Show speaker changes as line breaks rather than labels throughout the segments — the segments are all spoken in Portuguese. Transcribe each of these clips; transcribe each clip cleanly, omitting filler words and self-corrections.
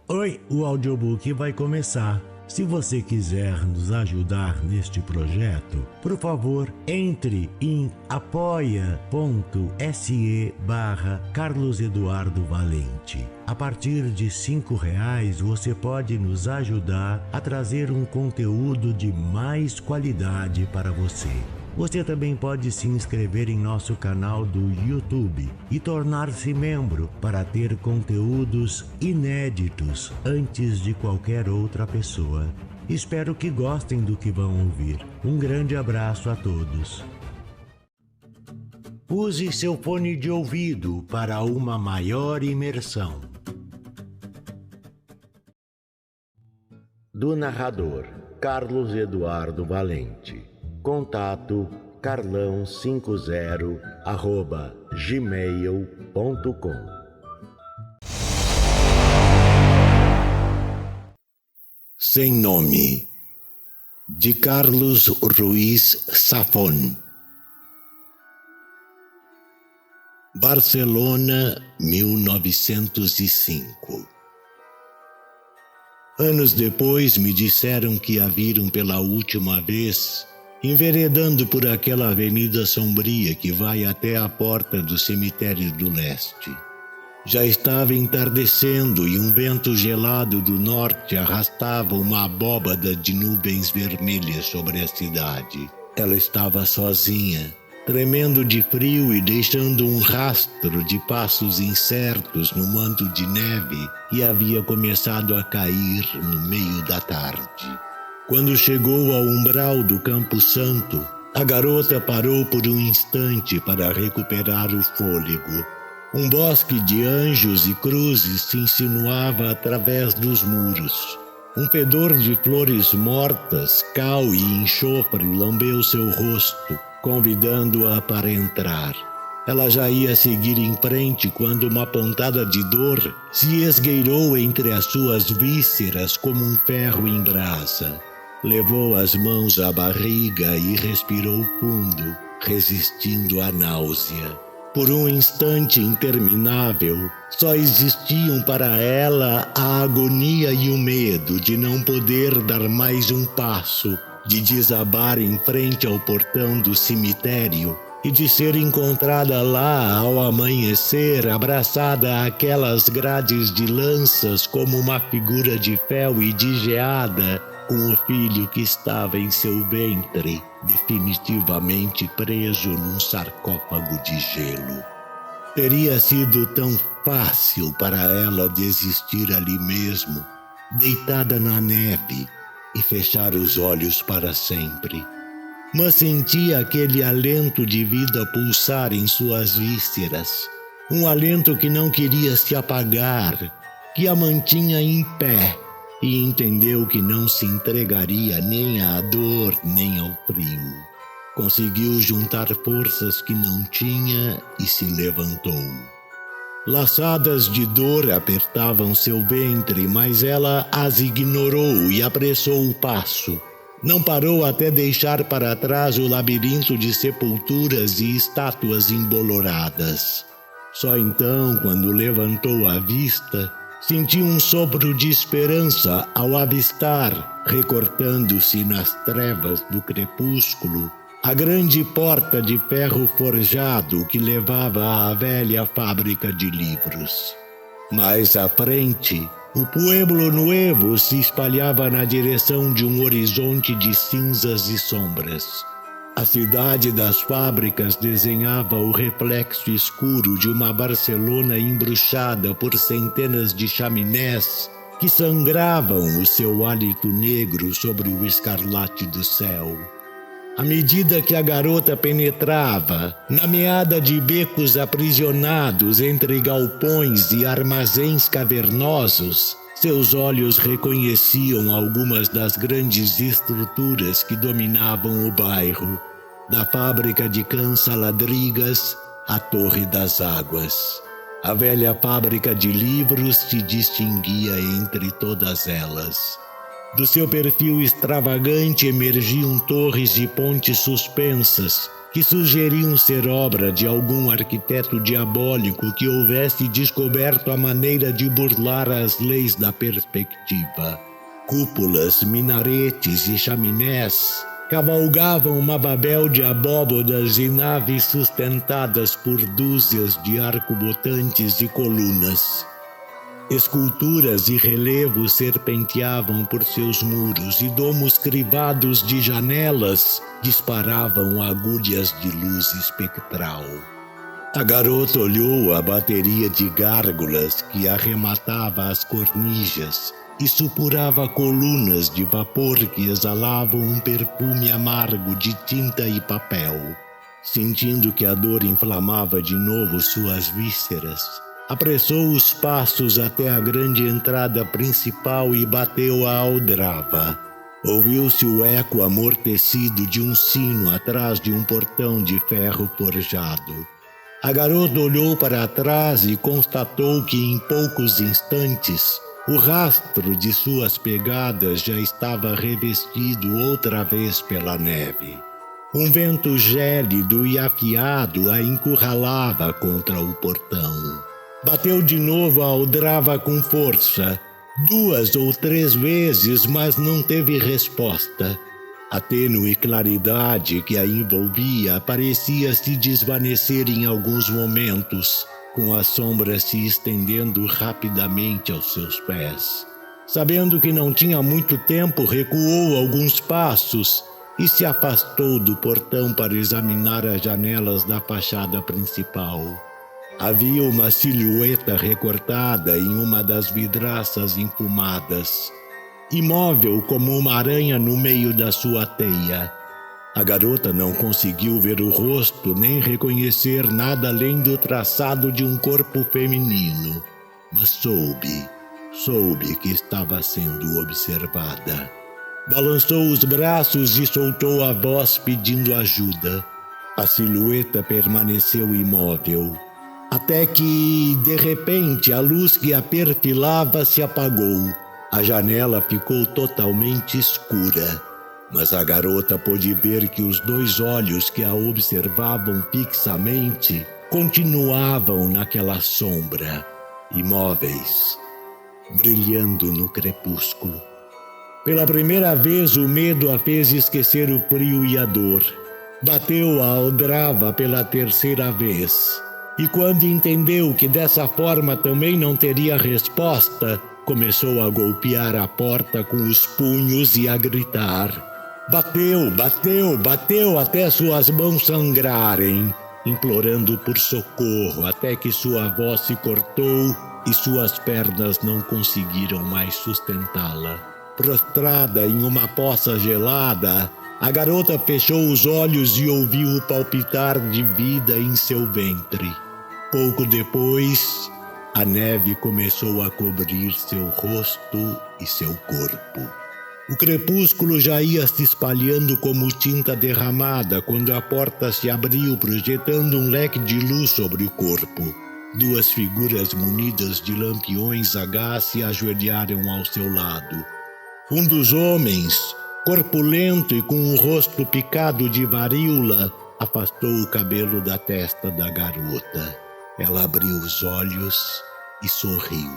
Oi, o audiobook vai começar. Se você quiser nos ajudar neste projeto, por favor, entre em apoia.se/Carlos Eduardo Valente. A partir de R$5 você pode nos ajudar a trazer um conteúdo de mais qualidade para você. Você também pode se inscrever em nosso canal do YouTube e tornar-se membro para ter conteúdos inéditos antes de qualquer outra pessoa. Espero que gostem do que vão ouvir. Um grande abraço a todos. Use seu fone de ouvido para uma maior imersão. Do narrador Carlos Eduardo Valente. Contato carlão50@gmail.com. Sem nome, de Carlos Ruiz Zafón. Barcelona, 1905. Anos depois me disseram que a viram pela última vez enveredando por aquela avenida sombria que vai até a porta do cemitério do leste. Já estava entardecendo e um vento gelado do norte arrastava uma abóbada de nuvens vermelhas sobre a cidade. Ela estava sozinha, tremendo de frio e deixando um rastro de passos incertos no manto de neve que havia começado a cair no meio da tarde. Quando chegou ao umbral do Campo Santo, a garota parou por um instante para recuperar o fôlego. Um bosque de anjos e cruzes se insinuava através dos muros. Um fedor de flores mortas, cal e enxofre lambeu seu rosto, convidando-a para entrar. Ela já ia seguir em frente quando uma pontada de dor se esgueirou entre as suas vísceras como um ferro em brasa. Levou as mãos à barriga e respirou fundo, resistindo à náusea. Por um instante interminável, só existiam para ela a agonia e o medo de não poder dar mais um passo, de desabar em frente ao portão do cemitério e de ser encontrada lá ao amanhecer, abraçada àquelas grades de lanças como uma figura de fel e de geada, com o filho que estava em seu ventre, definitivamente preso num sarcófago de gelo. Teria sido tão fácil para ela desistir ali mesmo, deitada na neve, e fechar os olhos para sempre. Mas sentia aquele alento de vida pulsar em suas vísceras, um alento que não queria se apagar, que a mantinha em pé, e entendeu que não se entregaria nem à dor nem ao frio. Conseguiu juntar forças que não tinha e se levantou. Laçadas de dor apertavam seu ventre, mas ela as ignorou e apressou o passo. Não parou até deixar para trás o labirinto de sepulturas e estátuas emboloradas. Só então, quando levantou a vista, sentiu um sopro de esperança ao avistar, recortando-se nas trevas do crepúsculo, a grande porta de ferro forjado que levava à velha fábrica de livros. Mais à frente, o Pueblo Nuevo se espalhava na direção de um horizonte de cinzas e sombras. A cidade das fábricas desenhava o reflexo escuro de uma Barcelona embruxada por centenas de chaminés que sangravam o seu hálito negro sobre o escarlate do céu. À medida que a garota penetrava, na meada de becos aprisionados entre galpões e armazéns cavernosos, seus olhos reconheciam algumas das grandes estruturas que dominavam o bairro, da fábrica de cansaladrigas à Torre das Águas. A velha fábrica de livros se distinguia entre todas elas. Do seu perfil extravagante emergiam torres e pontes suspensas, que sugeriam ser obra de algum arquiteto diabólico que houvesse descoberto a maneira de burlar as leis da perspectiva. Cúpulas, minaretes e chaminés cavalgavam uma babel de abóbodas e naves sustentadas por dúzias de arcobotantes e colunas. Esculturas e relevos serpenteavam por seus muros e domos crivados de janelas disparavam agulhas de luz espectral. A garota olhou a bateria de gárgulas que arrematava as cornijas e supurava colunas de vapor que exalavam um perfume amargo de tinta e papel. Sentindo que a dor inflamava de novo suas vísceras, apressou os passos até a grande entrada principal e bateu a aldrava. Ouviu-se o eco amortecido de um sino atrás de um portão de ferro forjado. A garota olhou para trás e constatou que em poucos instantes o rastro de suas pegadas já estava revestido outra vez pela neve. Um vento gélido e afiado a encurralava contra o portão. Bateu de novo a aldrava com força, 2 ou 3 vezes, mas não teve resposta. A tênue claridade que a envolvia parecia se desvanecer em alguns momentos, com a sombra se estendendo rapidamente aos seus pés. Sabendo que não tinha muito tempo, recuou alguns passos e se afastou do portão para examinar as janelas da fachada principal. Havia uma silhueta recortada em uma das vidraças enfumadas, imóvel como uma aranha no meio da sua teia. A garota não conseguiu ver o rosto nem reconhecer nada além do traçado de um corpo feminino, mas soube que estava sendo observada. Balançou os braços e soltou a voz pedindo ajuda. A silhueta permaneceu imóvel, até que, de repente, a luz que a perfilava se apagou. A janela ficou totalmente escura, mas a garota pôde ver que os 2 olhos que a observavam fixamente continuavam naquela sombra, imóveis, brilhando no crepúsculo. Pela primeira vez, o medo a fez esquecer o frio e a dor. Bateu a aldrava pela 3ª vez. E quando entendeu que dessa forma também não teria resposta, começou a golpear a porta com os punhos e a gritar. Bateu até suas mãos sangrarem, implorando por socorro, até que sua voz se cortou e suas pernas não conseguiram mais sustentá-la. Prostrada em uma poça gelada, a garota fechou os olhos e ouviu o palpitar de vida em seu ventre. Pouco depois, a neve começou a cobrir seu rosto e seu corpo. O crepúsculo já ia se espalhando como tinta derramada quando a porta se abriu, projetando um leque de luz sobre o corpo. 2 figuras munidas de lampiões a gás se ajoelharam ao seu lado. Um dos homens, corpulento e com o rosto picado de varíola, afastou o cabelo da testa da garota. Ela abriu os olhos e sorriu.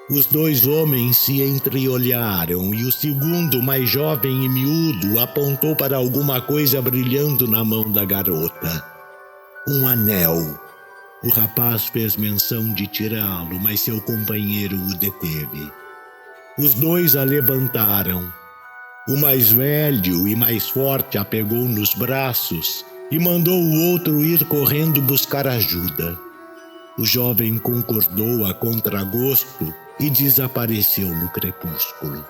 Os 2 homens se entreolharam e o segundo, mais jovem e miúdo, apontou para alguma coisa brilhando na mão da garota. Um anel. O rapaz fez menção de tirá-lo, mas seu companheiro o deteve. Os 2 a levantaram. O mais velho e mais forte a pegou nos braços e mandou o outro ir correndo buscar ajuda. O jovem concordou a contragosto e desapareceu no crepúsculo.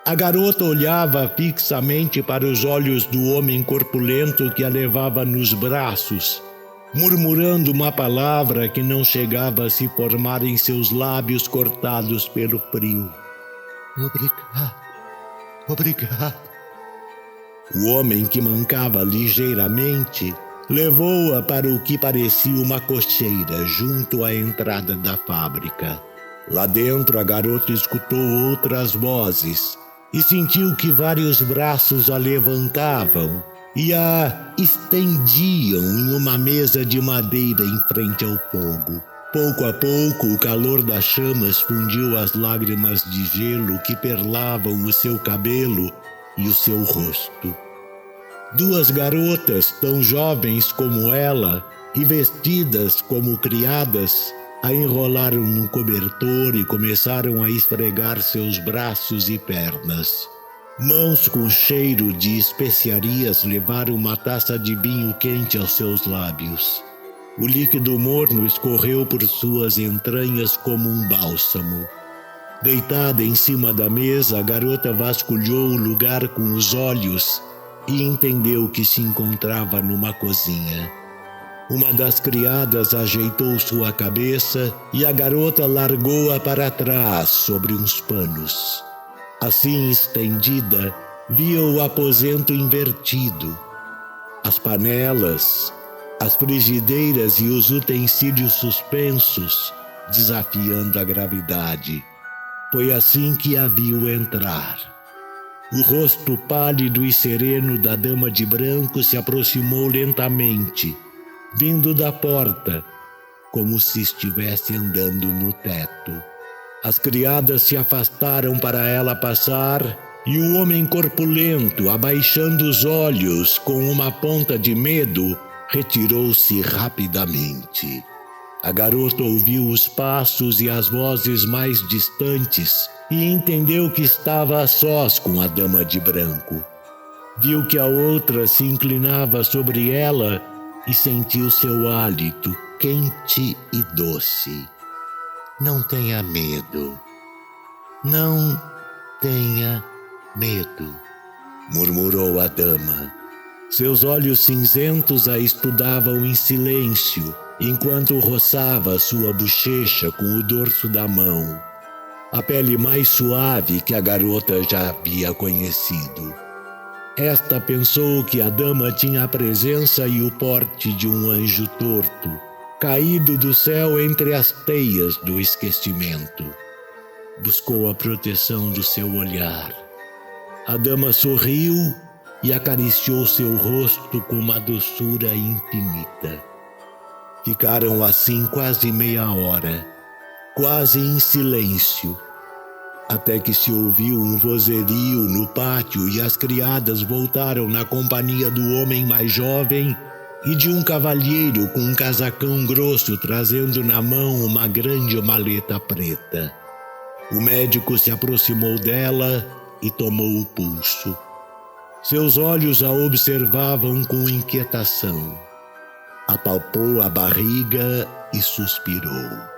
A garota olhava fixamente para os olhos do homem corpulento que a levava nos braços, murmurando uma palavra que não chegava a se formar em seus lábios cortados pelo frio. Obrigado. O homem, que mancava ligeiramente, levou-a para o que parecia uma cocheira junto à entrada da fábrica. Lá dentro, a garota escutou outras vozes e sentiu que vários braços a levantavam e a estendiam em uma mesa de madeira em frente ao fogo. Pouco a pouco, o calor das chamas fundiu as lágrimas de gelo que perlavam o seu cabelo e o seu rosto. Duas garotas, tão jovens como ela e vestidas como criadas, a enrolaram num cobertor e começaram a esfregar seus braços e pernas. Mãos com cheiro de especiarias levaram uma taça de vinho quente aos seus lábios. O líquido morno escorreu por suas entranhas como um bálsamo. Deitada em cima da mesa, a garota vasculhou o lugar com os olhos e entendeu que se encontrava numa cozinha. Uma das criadas ajeitou sua cabeça e a garota largou-a para trás sobre uns panos. Assim estendida, via o aposento invertido. As panelas, as frigideiras e os utensílios suspensos, desafiando a gravidade. Foi assim que a viu entrar. O rosto pálido e sereno da dama de branco se aproximou lentamente, vindo da porta, como se estivesse andando no teto. As criadas se afastaram para ela passar, e o homem corpulento, abaixando os olhos com uma ponta de medo, retirou-se rapidamente. A garota ouviu os passos e as vozes mais distantes e entendeu que estava a sós com a dama de branco. Viu que a outra se inclinava sobre ela e sentiu seu hálito quente e doce. Não tenha medo. Não tenha medo, murmurou a dama. Seus olhos cinzentos a estudavam em silêncio, enquanto roçava sua bochecha com o dorso da mão, a pele mais suave que a garota já havia conhecido. Esta pensou que a dama tinha a presença e o porte de um anjo torto, caído do céu entre as teias do esquecimento. Buscou a proteção do seu olhar. A dama sorriu e acariciou seu rosto com uma doçura infinita. Ficaram assim quase meia hora, quase em silêncio, até que se ouviu um vozerio no pátio e as criadas voltaram na companhia do homem mais jovem e de um cavalheiro com um casacão grosso trazendo na mão uma grande maleta preta. O médico se aproximou dela e tomou o pulso. Seus olhos a observavam com inquietação. Apalpou a barriga e suspirou.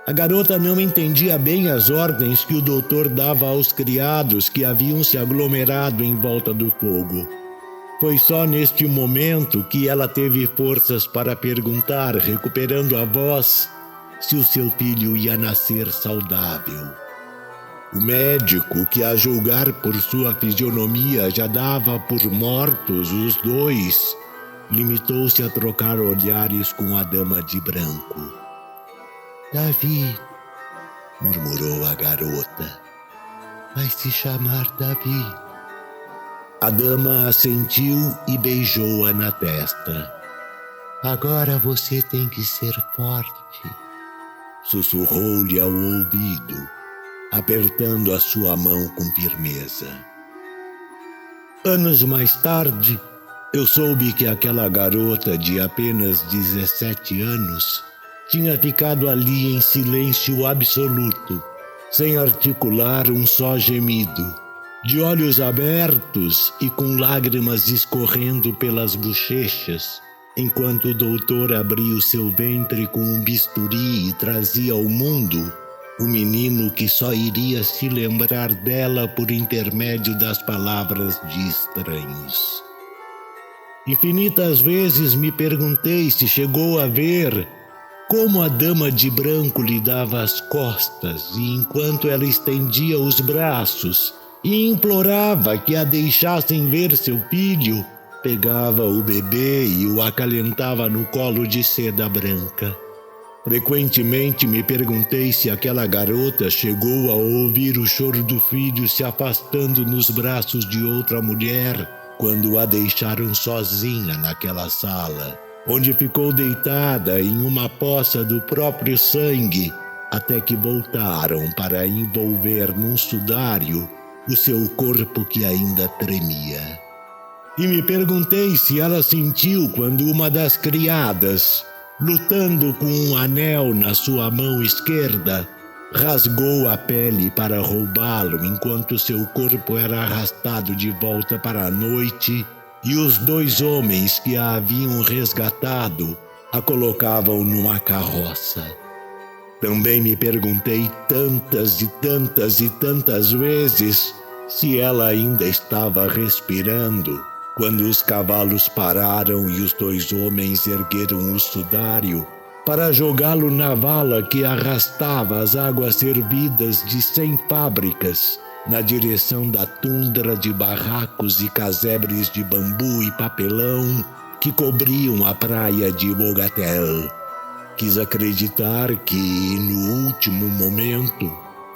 A garota não entendia bem as ordens que o doutor dava aos criados que haviam se aglomerado em volta do fogo. Foi só neste momento que ela teve forças para perguntar, recuperando a voz, se o seu filho ia nascer saudável. O médico, que a julgar por sua fisionomia já dava por mortos os dois, limitou-se a trocar olhares com a dama de branco. Davi, murmurou a garota, vai se chamar Davi. A dama assentiu e beijou-a na testa. Agora você tem que ser forte, sussurrou-lhe ao ouvido, apertando a sua mão com firmeza. Anos mais tarde, eu soube que aquela garota de apenas 17 anos tinha ficado ali em silêncio absoluto, sem articular um só gemido, de olhos abertos e com lágrimas escorrendo pelas bochechas, enquanto o doutor abria o seu ventre com um bisturi e trazia ao mundo o menino que só iria se lembrar dela por intermédio das palavras de estranhos. Infinitas vezes me perguntei se chegou a ver como a dama de branco lhe dava as costas e, enquanto ela estendia os braços e implorava que a deixassem ver seu filho, pegava o bebê e o acalentava no colo de seda branca. Frequentemente me perguntei se aquela garota chegou a ouvir o choro do filho se afastando nos braços de outra mulher quando a deixaram sozinha naquela sala, onde ficou deitada em uma poça do próprio sangue, até que voltaram para envolver num sudário o seu corpo que ainda tremia. E me perguntei se ela sentiu quando uma das criadas, lutando com um anel na sua mão esquerda, rasgou a pele para roubá-lo enquanto seu corpo era arrastado de volta para a noite e os 2 homens que a haviam resgatado a colocavam numa carroça. Também me perguntei tantas e tantas e tantas vezes se ela ainda estava respirando quando os cavalos pararam e os 2 homens ergueram o sudário para jogá-lo na vala que arrastava as águas servidas de 100 fábricas na direção da tundra de barracos e casebres de bambu e papelão que cobriam a praia de Bogatel. Quis acreditar que, no último momento,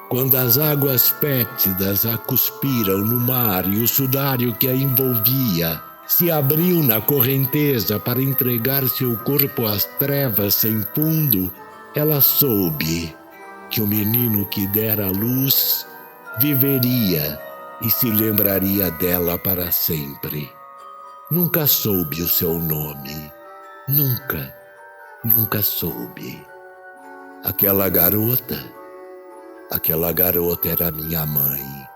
quando as águas fétidas a cuspiram no mar e o sudário que a envolvia se abriu na correnteza para entregar seu corpo às trevas sem fundo, ela soube que o menino que dera à luz viveria e se lembraria dela para sempre. Nunca soube o seu nome. Nunca soube. Aquela garota era minha mãe.